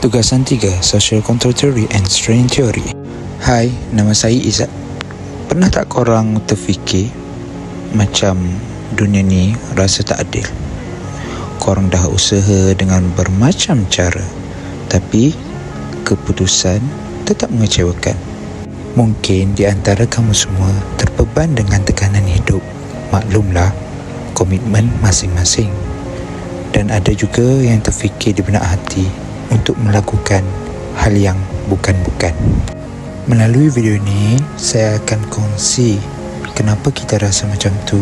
Tugasan 3, Social Control Theory and Strain Theory. Hai, nama saya Izzat. Pernah tak korang terfikir macam dunia ni rasa tak adil? Korang dah usaha dengan bermacam cara, tapi keputusan tetap mengecewakan. Mungkin di antara kamu semua terbeban dengan tekanan hidup. Maklumlah, komitmen masing-masing. Dan ada juga yang terfikir di benak hati untuk melakukan hal yang bukan-bukan. Melalui video ini, saya akan kongsi kenapa kita rasa macam tu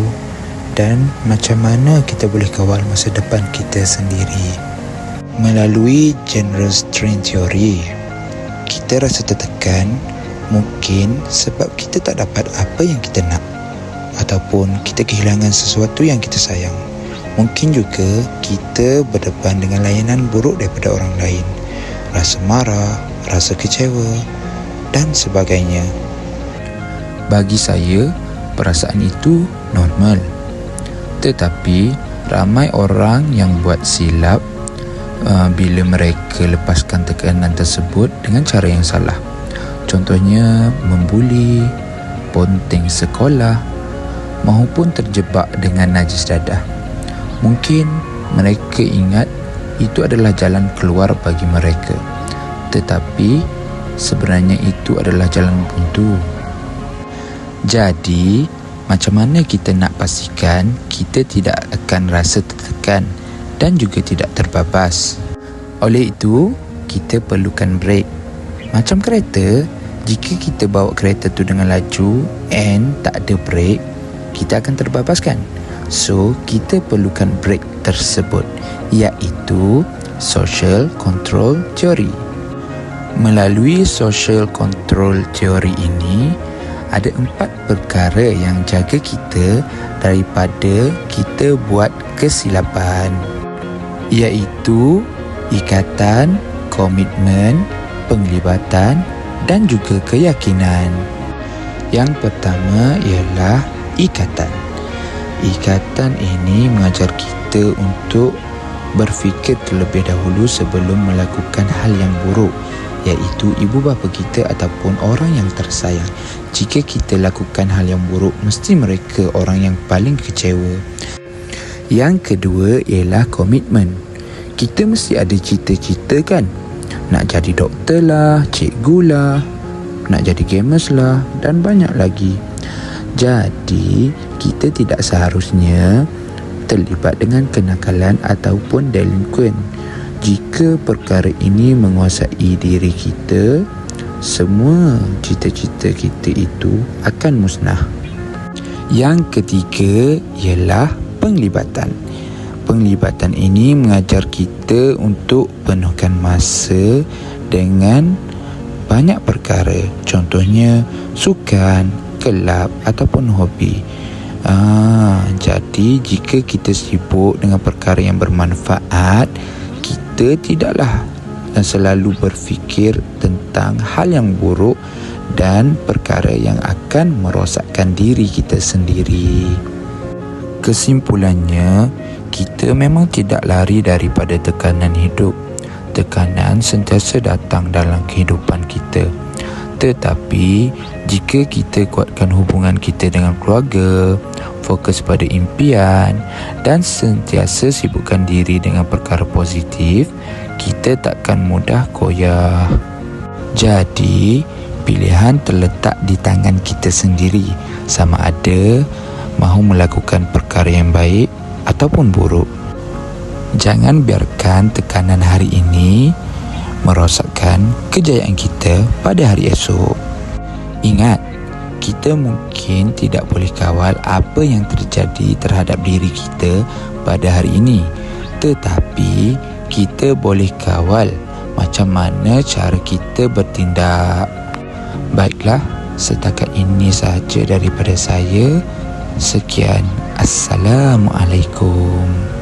dan macam mana kita boleh kawal masa depan kita sendiri. Melalui general strain theory, kita rasa tertekan mungkin sebab kita tak dapat apa yang kita nak, ataupun kita kehilangan sesuatu yang kita sayang. Mungkin juga kita berdepan dengan layanan buruk daripada orang lain, rasa marah, rasa kecewa dan sebagainya. Bagi saya, perasaan itu normal. Tetapi ramai orang yang buat silap bila mereka lepaskan tekanan tersebut dengan cara yang salah. Contohnya membuli, ponteng sekolah maupun terjebak dengan najis dadah. Mungkin mereka ingat itu adalah jalan keluar bagi mereka, tetapi sebenarnya itu adalah jalan buntu. Jadi, macam mana kita nak pastikan kita tidak akan rasa tertekan dan juga tidak terbabas? Oleh itu, kita perlukan brek. Macam kereta, jika kita bawa kereta tu dengan laju and tak ada brek, kita akan terbabaskan. So, kita perlukan brek tersebut, iaitu Social Control Theory. Melalui Social Control Theory ini, ada 4 perkara yang jaga kita daripada kita buat kesilapan, iaitu ikatan, komitmen, penglibatan dan juga keyakinan. Yang pertama ialah ikatan. Ikatan ini mengajar kita untuk berfikir terlebih dahulu sebelum melakukan hal yang buruk, iaitu ibu bapa kita ataupun orang yang tersayang. Jika kita lakukan hal yang buruk, mesti mereka orang yang paling kecewa. Yang kedua ialah komitmen. Kita mesti ada cita-cita kan? Nak jadi doktor lah, cikgu lah, nak jadi gamers lah dan banyak lagi. Jadi, kita tidak seharusnya terlibat dengan kenakalan ataupun delinkuan. Jika perkara ini menguasai diri kita, semua cita-cita kita itu akan musnah. Yang ketiga ialah penglibatan. Penglibatan ini mengajar kita untuk penuhkan masa dengan banyak perkara. Contohnya sukan, kelab ataupun hobi. Jadi jika kita sibuk dengan perkara yang bermanfaat, kita tidaklah selalu berfikir tentang hal yang buruk dan perkara yang akan merosakkan diri kita sendiri. Kesimpulannya, kita memang tidak lari daripada tekanan hidup. Tekanan sentiasa datang dalam kehidupan kita. Tetapi, jika kita kuatkan hubungan kita dengan keluarga, fokus pada impian dan sentiasa sibukkan diri dengan perkara positif, kita takkan mudah goyah. Jadi, pilihan terletak di tangan kita sendiri, sama ada mahu melakukan perkara yang baik ataupun buruk. Jangan biarkan tekanan hari ini merosakkan kejayaan kita pada hari esok. Ingat, kita mungkin tidak boleh kawal apa yang terjadi terhadap diri kita pada hari ini, tetapi kita boleh kawal macam mana cara kita bertindak. Baiklah, setakat ini sahaja daripada saya. Sekian, Assalamualaikum.